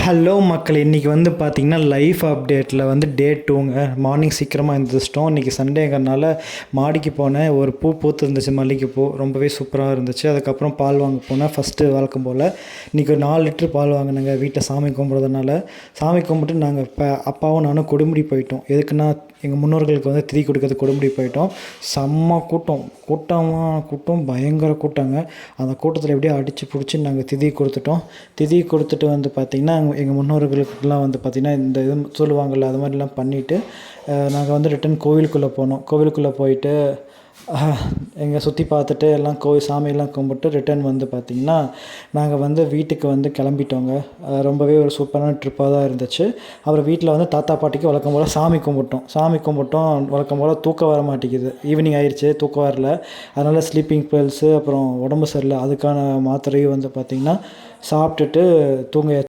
Hello மக்கள், இன்றைக்கி வந்து பார்த்திங்கன்னா லைஃப் அப்டேட்டில் வந்து டே 2ங்க. மார்னிங் சீக்கிரமாக எழுந்திரிச்சிட்டோம். இன்றைக்கி சண்டேங்கிறனால மாடிக்கு போனேன். ஒரு பூ பூத்து இருந்துச்சு, மல்லிகைப்பூ, ரொம்பவே சூப்பராக இருந்துச்சு. அதுக்கப்புறம் பால் வாங்க போனேன். ஃபஸ்ட்டு வழக்கம் போல் இன்றைக்கி ஒரு 4 லிட்டர் பால் வாங்கினேங்க. வீட்டில் சாமி கும்பிட்றதுனால சாமி கும்பிட்டு நாங்கள் இப்போ அப்பாவும் நானும் கொடுமுடி போயிட்டோம். எதுக்குன்னா எங்கள் முன்னோர்களுக்கு வந்து திதி கொடுக்கறது கொடுமுடி போயிட்டோம். செம்ம கூட்டம் பயங்கர கூட்டங்க. அந்த கூட்டத்தில் எப்படியோ அடித்து பிடிச்சி நாங்கள் திதி கொடுத்துட்டோம். திதி கொடுத்துட்டு வந்து பார்த்திங்கன்னா எங்கள் முன்னோர்களுக்கெல்லாம் வந்து பார்த்திங்கன்னா இந்த இது சொல்லுவாங்கள்ல, அது மாதிரிலாம் பண்ணிவிட்டு நாங்கள் வந்து ரிட்டன் கோவிலுக்குள்ளே போனோம். கோவிலுக்குள்ளே போயிட்டு எங்கே சுற்றி பார்த்துட்டு எல்லாம் சாமியெல்லாம் கும்பிட்டு ரிட்டன் வந்து பார்த்திங்கன்னா நாங்கள் வந்து வீட்டுக்கு வந்து கிளம்பிட்டோங்க. ரொம்பவே ஒரு சூப்பரான ட்ரிப்பாக தான் இருந்துச்சு. அப்புறம் வீட்டில் வந்து தாத்தா பாட்டிக்கு வழக்கம் போல் சாமி கும்பிட்டோம். வழக்கம் போல் தூக்கம் வர மாட்டேங்குது. ஈவினிங் ஆயிடுச்சு, தூக்கம் வரல. அதனால் ஸ்லீப்பிங் பில்ஸு, அப்புறம் உடம்பு சரியில்லை, அதுக்கான மாத்திரையும் வந்து பார்த்திங்கன்னா சாப்பிட்டுட்டு தூங்க